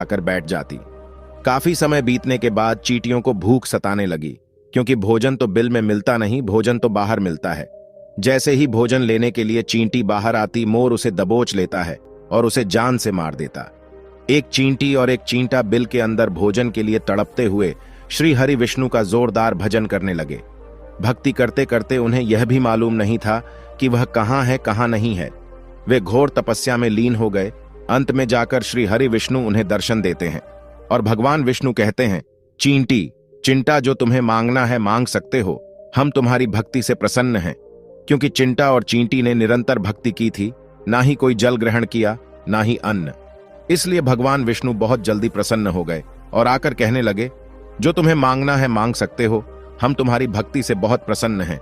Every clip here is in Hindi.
आकर बैठ जाती। काफी समय बीतने के बाद चींटियों को भूख सताने लगी, क्योंकि भोजन तो बिल में मिलता नहीं, भोजन तो बाहर मिलता है। जैसे ही भोजन लेने के लिए चींटी बाहर आती, मोर उसे दबोच लेता है और उसे जान से मार देता। एक चींटी और एक चींटा बिल के अंदर भोजन के लिए तड़पते हुए श्री हरि विष्णु का जोरदार भजन करने लगे। भक्ति करते करते उन्हें यह भी मालूम नहीं था कि वह कहाँ है कहाँ नहीं है। वे घोर तपस्या में लीन हो गए। अंत में जाकर श्री हरि विष्णु उन्हें दर्शन देते हैं और भगवान विष्णु कहते हैं, चींटी, चिंटा, जो तुम्हें मांगना है मांग सकते हो, हम तुम्हारी भक्ति से प्रसन्न हैं। क्योंकि चिंटा और चींटी ने निरंतर भक्ति की थी, ना ही कोई जल ग्रहण किया, ना ही अन्न। इसलिए भगवान विष्णु बहुत जल्दी प्रसन्न हो गए और आकर कहने लगे, जो तुम्हें मांगना है मांग सकते हो, हम तुम्हारी भक्ति से बहुत प्रसन्न हैं।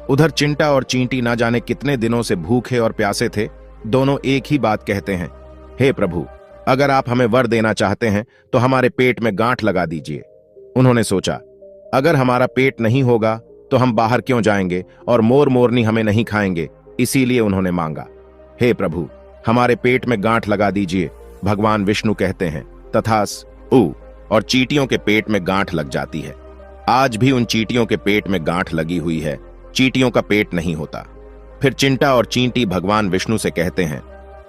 उधर चिंटा और चींटी ना जाने कितने दिनों से भूखे और प्यासे थे। दोनों एक ही बात कहते हैं, हे प्रभु, अगर आप हमें वर देना चाहते हैं तो हमारे पेट में गांठ लगा दीजिए। उन्होंने सोचा, अगर हमारा पेट नहीं होगा तो हम बाहर क्यों जाएंगे और मोर मोरनी हमें नहीं खाएंगे, इसीलिए उन्होंने मांगा, हे प्रभु, हमारे पेट में गांठ लगा दीजिए। भगवान विष्णु कहते हैं, तथास्तु, और चींटियों के पेट में गांठ लग जाती है। आज भी उन चींटियों के पेट में गांठ लगी हुई है, चींटियों का पेट नहीं होता। फिर चिंटा और चींटी भगवान विष्णु से कहते हैं,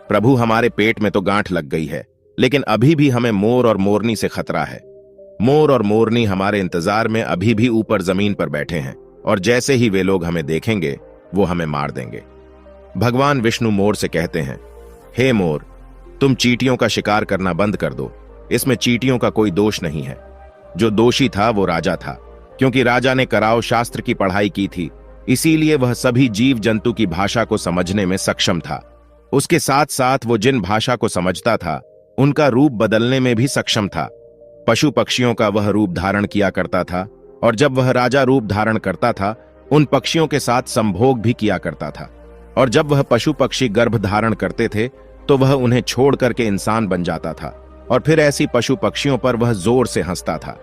प्रभु, हमारे पेट में तो गांठ लग गई है, लेकिन अभी भी हमें मोर और मोरनी से खतरा है। मोर और मोरनी हमारे इंतजार में अभी भी ऊपर जमीन पर बैठे हैं और जैसे ही वे लोग हमें देखेंगे वो हमें मार देंगे। भगवान विष्णु मोर से कहते हैं, हे मोर, तुम चींटियों का शिकार करना बंद कर दो। इसमें चींटियों का कोई दोष नहीं है। जो दोषी था वो राजा था, क्योंकि राजा ने कराव शास्त्र की पढ़ाई की थी, इसीलिए वह सभी जीव जंतु की भाषा को समझने में सक्षम था। उसके साथ साथ वो जिन भाषा को समझता था उनका रूप बदलने में भी सक्षम था। पशु पक्षियों का वह रूप धारण किया करता था, और जब वह राजा रूप धारण करता था उन पक्षियों के साथ संभोग भी किया करता था। और जब वह पशु पक्षी गर्भ धारण करते थे तो वह उन्हें छोड़ करके इंसान बन जाता था, और फिर ऐसी पशु पक्षियों पर वह जोर से हंसता था।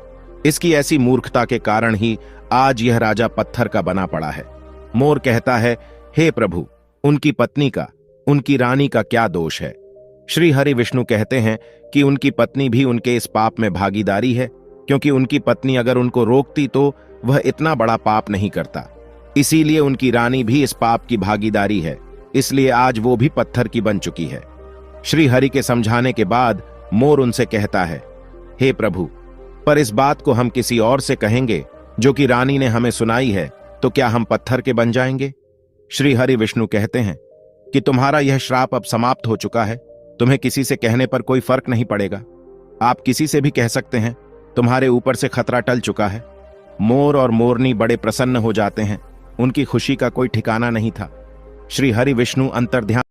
इसकी ऐसी मूर्खता के कारण ही आज यह राजा पत्थर का बना पड़ा है। मोर कहता है, हे प्रभु, उनकी पत्नी का, उनकी रानी का क्या दोष है? श्री हरि विष्णु कहते हैं कि उनकी पत्नी भी उनके इस पाप में भागीदारी है, क्योंकि उनकी पत्नी अगर उनको रोकती तो वह इतना बड़ा पाप नहीं करता। इसीलिए उनकी रानी भी इस पाप की भागीदारी है, इसलिए आज वो भी पत्थर की बन चुकी है। श्री हरि के समझाने के बाद मोर उनसे कहता है, हे प्रभु, पर इस बात को हम किसी और से कहेंगे जो कि रानी ने हमें सुनाई है, तो क्या हम पत्थर के बन जाएंगे? श्री हरि विष्णु कहते हैं कि तुम्हारा यह श्राप अब समाप्त हो चुका है। तुम्हें किसी से कहने पर कोई फर्क नहीं पड़ेगा। आप किसी से भी कह सकते हैं, तुम्हारे ऊपर से खतरा टल चुका है। मोर और मोरनी बड़े प्रसन्न हो जाते हैं। उनकी खुशी का कोई ठिकाना नहीं था। श्री हरि विष्णु अंतर्ध्यान